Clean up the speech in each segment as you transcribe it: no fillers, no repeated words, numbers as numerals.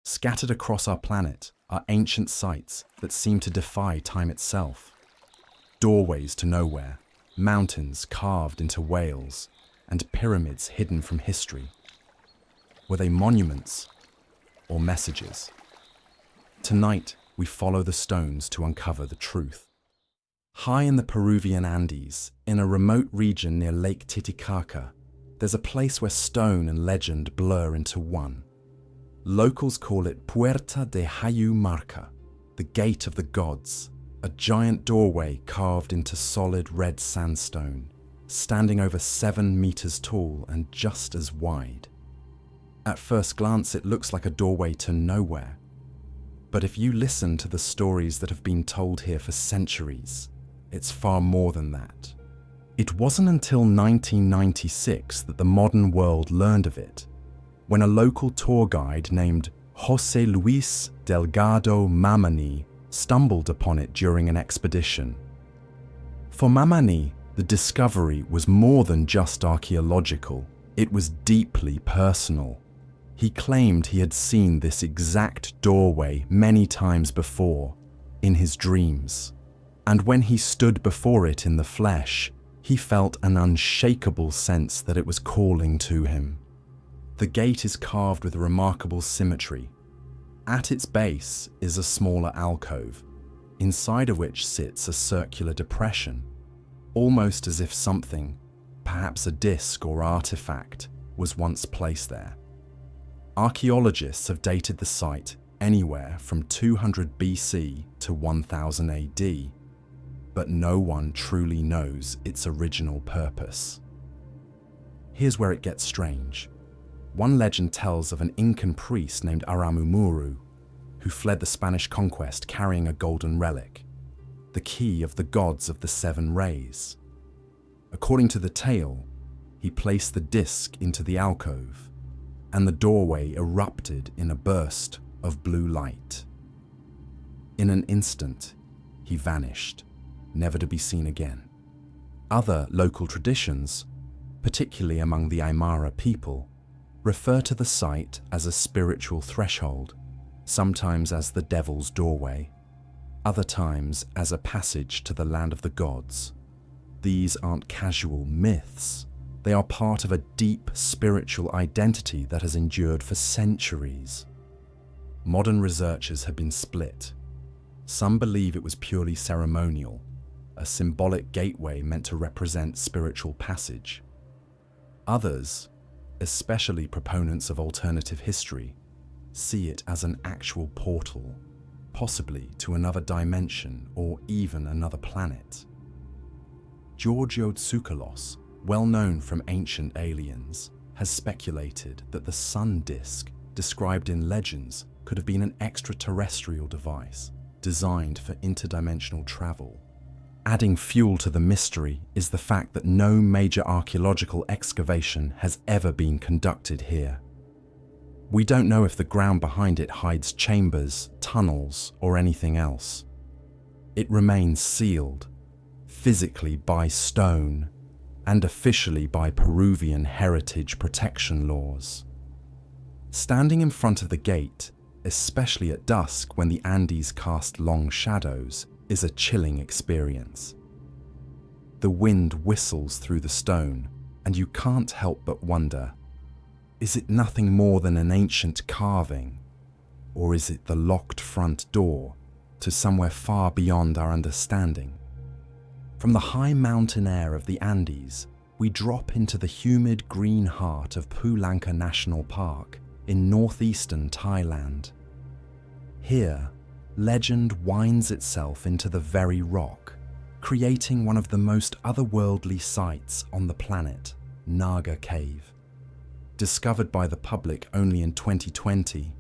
Scattered across our planet are ancient sites that seem to defy time itself. Doorways to nowhere, mountains carved into whales, and pyramids hidden from history. Were they monuments or messages? Tonight, we follow the stones to uncover the truth. High in the Peruvian Andes, in a remote region near Lake Titicaca, there's a place where stone and legend blur into one. Locals call it Puerta de Hayu Marca, the Gate of the Gods, a giant doorway carved into solid red sandstone, standing over 7 meters tall and just as wide. At first glance, it looks like a doorway to nowhere. But if you listen to the stories that have been told here for centuries, it's far more than that. It wasn't until 1996 that the modern world learned of it, when a local tour guide named José Luis Delgado Mamani stumbled upon it during an expedition. For Mamani, the discovery was more than just archaeological, it was deeply personal. He claimed he had seen this exact doorway many times before, in his dreams. And when he stood before it in the flesh, he felt an unshakable sense that it was calling to him. The gate is carved with remarkable symmetry. At its base is a smaller alcove, inside of which sits a circular depression, almost as if something, perhaps a disc or artifact, was once placed there. Archaeologists have dated the site anywhere from 200 BC to 1000 AD, but no one truly knows its original purpose. Here's where it gets strange. One legend tells of an Incan priest named Aramumuru, who fled the Spanish conquest carrying a golden relic, the key of the gods of the 7 rays. According to the tale, he placed the disc into the alcove, and the doorway erupted in a burst of blue light. In an instant, he vanished, never to be seen again. Other local traditions, particularly among the Aymara people, refer to the site as a spiritual threshold, sometimes as the devil's doorway, other times as a passage to the land of the gods. These aren't casual myths. They are part of a deep spiritual identity that has endured for centuries. Modern researchers have been split. Some believe it was purely ceremonial, a symbolic gateway meant to represent spiritual passage. Others, especially proponents of alternative history, see it as an actual portal, possibly to another dimension or even another planet. Giorgio Tsoukalos, well known from Ancient Aliens, has speculated that the sun disk, described in legends, could have been an extraterrestrial device designed for interdimensional travel. Adding fuel to the mystery is the fact that no major archaeological excavation has ever been conducted here. We don't know if the ground behind it hides chambers, tunnels, or anything else. It remains sealed, physically by stone, and officially by Peruvian heritage protection laws. Standing in front of the gate, especially at dusk when the Andes cast long shadows, is a chilling experience. The wind whistles through the stone, and you can't help but wonder, is it nothing more than an ancient carving, or is it the locked front door to somewhere far beyond our understanding? From the high mountain air of the Andes, we drop into the humid green heart of Pu Langka National Park in northeastern Thailand. Here, legend winds itself into the very rock, creating one of the most otherworldly sights on the planet, Naga Cave. Discovered by the public only in 2020,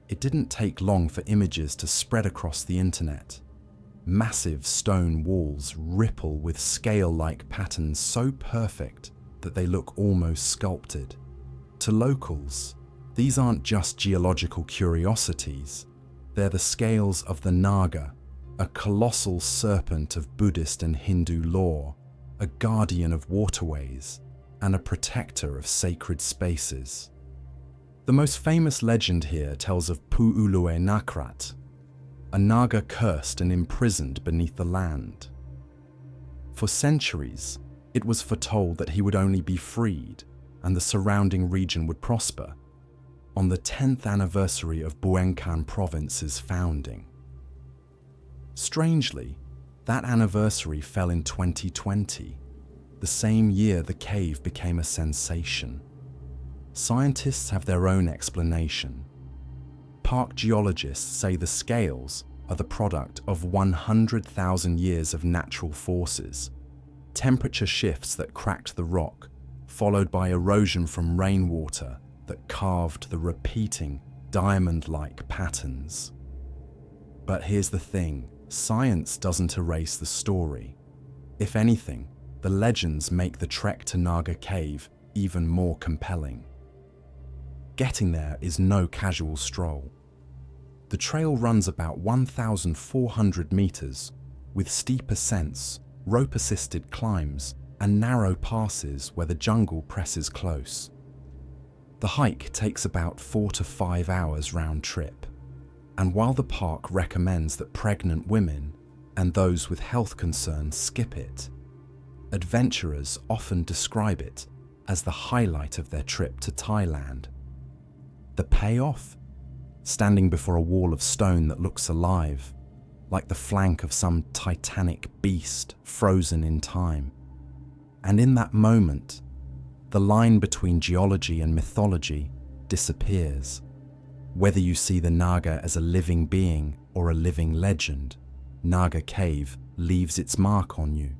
it didn't take long for images to spread across the internet. Massive stone walls ripple with scale-like patterns so perfect that they look almost sculpted. To locals, these aren't just geological curiosities. They're the scales of the Naga, a colossal serpent of Buddhist and Hindu lore, a guardian of waterways, and a protector of sacred spaces. The most famous legend here tells of Pu'ulue Nakrat, a Naga cursed and imprisoned beneath the land. For centuries, it was foretold that he would only be freed and the surrounding region would prosper on the 10th anniversary of Bulacan province's founding. Strangely, that anniversary fell in 2020, the same year the cave became a sensation. Scientists have their own explanation. Park geologists say the scales are the product of 100,000 years of natural forces, temperature shifts that cracked the rock, followed by erosion from rainwater that carved the repeating diamond-like patterns. But here's the thing, science doesn't erase the story. If anything, the legends make the trek to Naga Cave even more compelling. Getting there is no casual stroll. The trail runs about 1,400 meters, with steep ascents, rope-assisted climbs, and narrow passes where the jungle presses close. The hike takes about 4 to 5 hours round trip, and while the park recommends that pregnant women and those with health concerns skip it, adventurers often describe it as the highlight of their trip to Thailand. The payoff? Standing before a wall of stone that looks alive, like the flank of some titanic beast frozen in time. And in that moment, the line between geology and mythology disappears. Whether you see the Naga as a living being or a living legend, Naga Cave leaves its mark on you,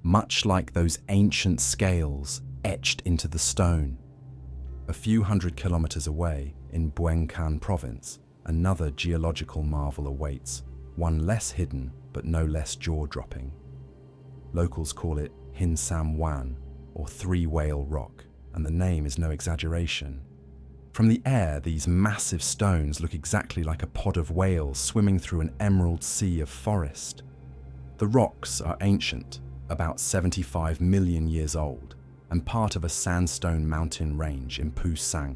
much like those ancient scales etched into the stone. A few hundred kilometers away, in Bulacan province, another geological marvel awaits, one less hidden but no less jaw-dropping. Locals call it Hin Sam Wan, or Three Whale Rock, and the name is no exaggeration. From the air, these massive stones look exactly like a pod of whales swimming through an emerald sea of forest. The rocks are ancient, about 75 million years old, and part of a sandstone mountain range in Pu Sang.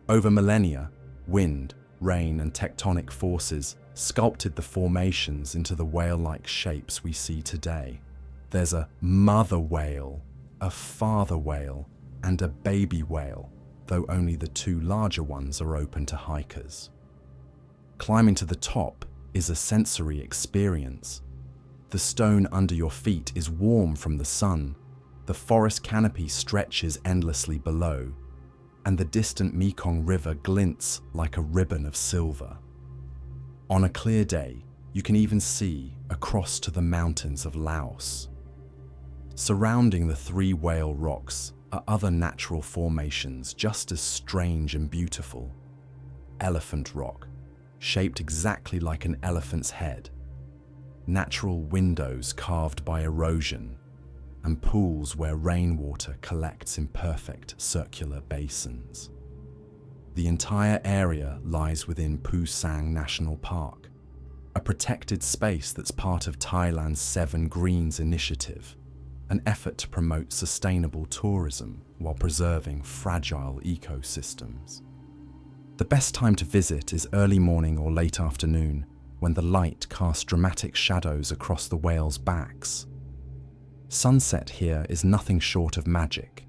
Over millennia, wind, rain, and tectonic forces sculpted the formations into the whale-like shapes we see today. There's a mother whale, a father whale, and a baby whale, though only the two larger ones are open to hikers. Climbing to the top is a sensory experience. The stone under your feet is warm from the sun, the forest canopy stretches endlessly below, and the distant Mekong River glints like a ribbon of silver. On a clear day, you can even see across to the mountains of Laos. Surrounding the Three Whale Rocks are other natural formations just as strange and beautiful. Elephant Rock, shaped exactly like an elephant's head. Natural windows carved by erosion, and pools where rainwater collects in perfect circular basins. The entire area lies within Pu Sang National Park, a protected space that's part of Thailand's 7 Greens initiative, an effort to promote sustainable tourism while preserving fragile ecosystems. The best time to visit is early morning or late afternoon, when the light casts dramatic shadows across the whales' backs. Sunset here is nothing short of magic,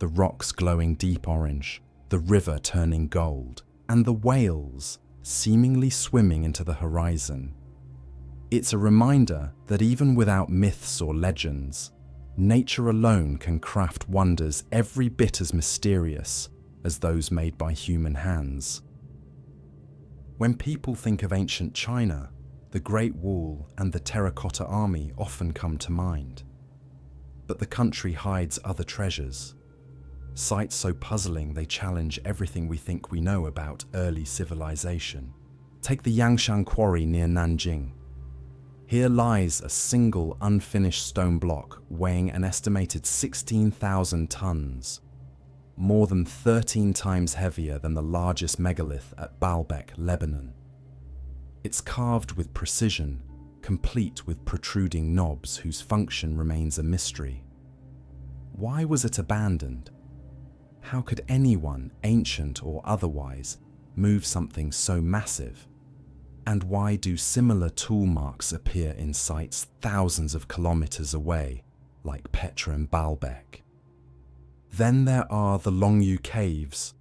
the rocks glowing deep orange, the river turning gold, and the whales seemingly swimming into the horizon. It's a reminder that even without myths or legends, nature alone can craft wonders every bit as mysterious as those made by human hands. When people think of ancient China, the Great Wall and the Terracotta Army often come to mind. But the country hides other treasures, sites so puzzling they challenge everything we think we know about early civilization. Take the Yangshan Quarry near Nanjing. Here lies a single unfinished stone block weighing an estimated 16,000 tons, more than 13 times heavier than the largest megalith at Baalbek, Lebanon. It's carved with precision, complete with protruding knobs whose function remains a mystery. Why was it abandoned? How could anyone, ancient or otherwise, move something so massive? And why do similar tool marks appear in sites thousands of kilometers away, like Petra and Baalbek? Then there are the Longyu Caves,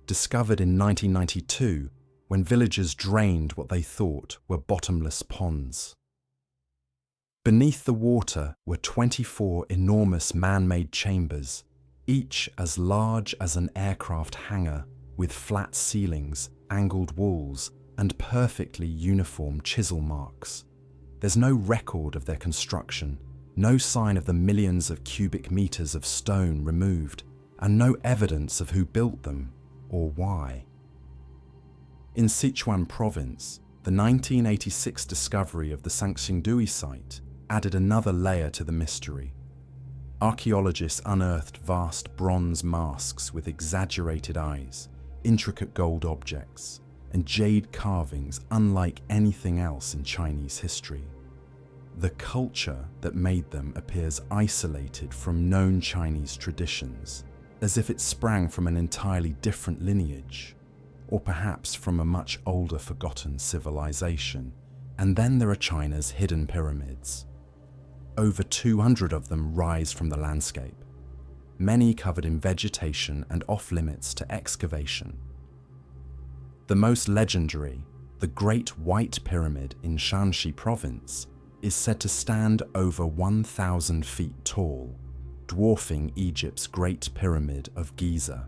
discovered in 1992 when villagers drained what they thought were bottomless ponds. Beneath the water were 24 enormous man-made chambers, each as large as an aircraft hangar, with flat ceilings, angled walls, and perfectly uniform chisel marks. There's no record of their construction, no sign of the millions of cubic meters of stone removed, and no evidence of who built them or why. In Sichuan province, the 1986 discovery of the Sanxingdui site added another layer to the mystery. Archaeologists unearthed vast bronze masks with exaggerated eyes, intricate gold objects, and jade carvings unlike anything else in Chinese history. The culture that made them appears isolated from known Chinese traditions, as if it sprang from an entirely different lineage, or perhaps from a much older forgotten civilization. And then there are China's hidden pyramids. Over 200 of them rise from the landscape, many covered in vegetation and off-limits to excavation. The most legendary, the Great White Pyramid in Shanxi province, is said to stand over 1,000 feet tall, dwarfing Egypt's Great Pyramid of Giza.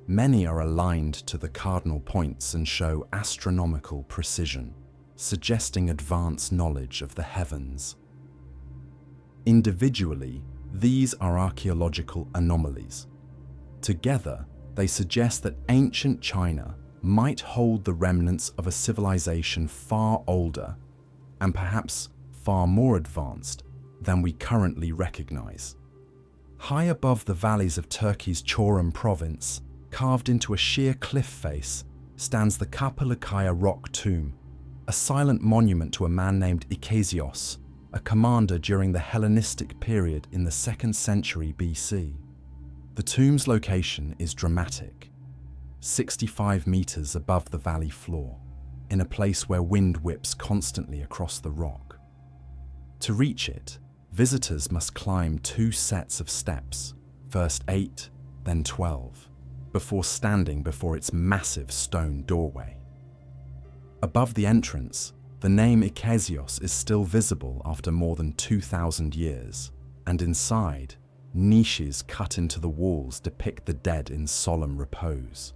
Many are aligned to the cardinal points and show astronomical precision, suggesting advanced knowledge of the heavens. Individually, these are archaeological anomalies. Together, they suggest that ancient China might hold the remnants of a civilization far older and perhaps far more advanced than we currently recognize. High above the valleys of Turkey's Çorum province, carved into a sheer cliff face, stands the Kapılıkaya rock tomb, a silent monument to a man named Ikezios, a commander during the Hellenistic period in the 2nd century BC. The tomb's location is dramatic, 65 meters above the valley floor, in a place where wind whips constantly across the rock. To reach it, visitors must climb 2 sets of steps, first 8, then 12, before standing before its massive stone doorway. Above the entrance, the name Ikezios is still visible after more than 2,000 years, and inside, niches cut into the walls depict the dead in solemn repose.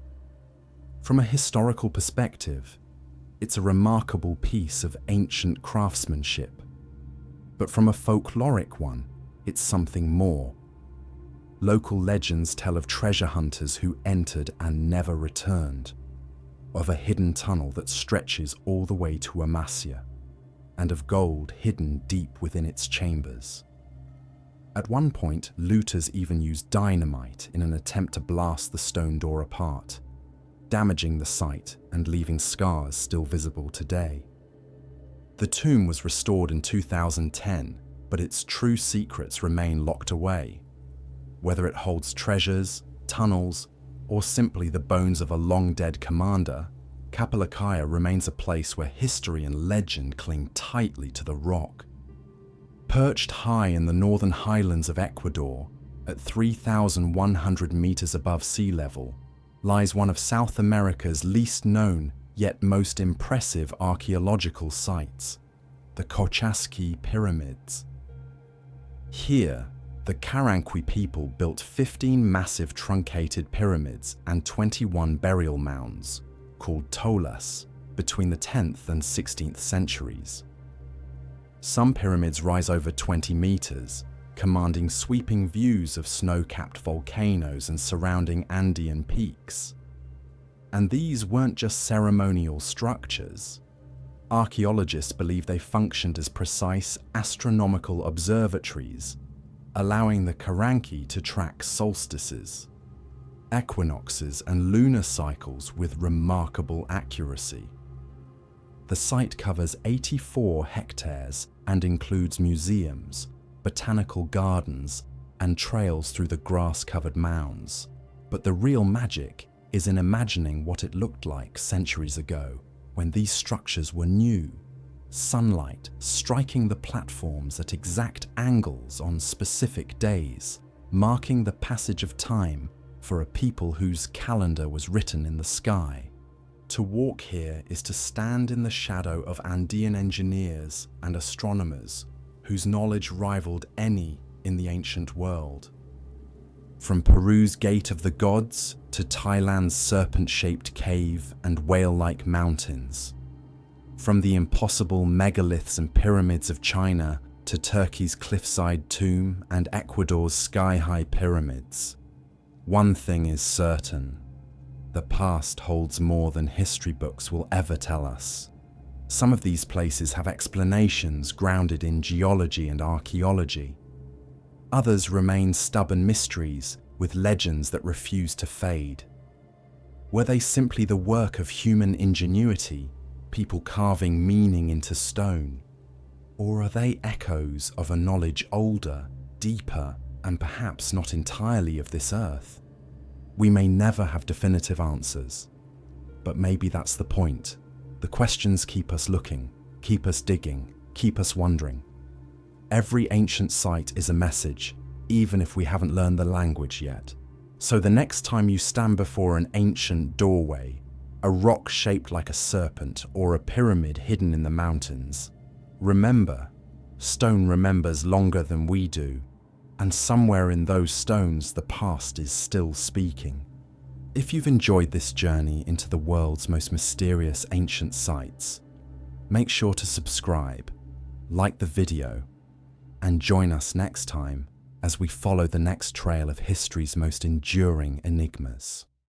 From a historical perspective, it's a remarkable piece of ancient craftsmanship. But from a folkloric one, it's something more. Local legends tell of treasure hunters who entered and never returned, of a hidden tunnel that stretches all the way to Amasya, and of gold hidden deep within its chambers. At one point, looters even used dynamite in an attempt to blast the stone door apart, damaging the site and leaving scars still visible today. The tomb was restored in 2010, but its true secrets remain locked away. Whether it holds treasures, tunnels, or simply the bones of a long-dead commander, Kapılıkaya remains a place where history and legend cling tightly to the rock. Perched high in the northern highlands of Ecuador, at 3,100 meters above sea level, lies one of South America's least known yet most impressive archaeological sites, the Cochasquí pyramids. Here, the Karanqui people built 15 massive truncated pyramids and 21 burial mounds, called tolas, between the 10th and 16th centuries. Some pyramids rise over 20 meters, commanding sweeping views of snow-capped volcanoes and surrounding Andean peaks. And these weren't just ceremonial structures. Archaeologists believe they functioned as precise astronomical observatories, allowing the Karanqui to track solstices, equinoxes, and lunar cycles with remarkable accuracy. The site covers 84 hectares and includes museums, botanical gardens, and trails through the grass-covered mounds. But the real magic is in imagining what it looked like centuries ago, when these structures were new. Sunlight striking the platforms at exact angles on specific days, marking the passage of time for a people whose calendar was written in the sky. To walk here is to stand in the shadow of Andean engineers and astronomers whose knowledge rivaled any in the ancient world. From Peru's Gate of the Gods to Thailand's serpent-shaped cave and whale-like mountains. From the impossible megaliths and pyramids of China to Turkey's cliffside tomb and Ecuador's sky-high pyramids. One thing is certain: the past holds more than history books will ever tell us. Some of these places have explanations grounded in geology and archaeology. Others remain stubborn mysteries with legends that refuse to fade. Were they simply the work of human ingenuity, people carving meaning into stone? Or are they echoes of a knowledge older, deeper, and perhaps not entirely of this earth? We may never have definitive answers, but maybe that's the point. The questions keep us looking, keep us digging, keep us wondering. Every ancient site is a message, even if we haven't learned the language yet. So the next time you stand before an ancient doorway, a rock shaped like a serpent or a pyramid hidden in the mountains, remember, stone remembers longer than we do, and somewhere in those stones the past is still speaking. If you've enjoyed this journey into the world's most mysterious ancient sites, make sure to subscribe, like the video, and join us next time as we follow the next trail of history's most enduring enigmas.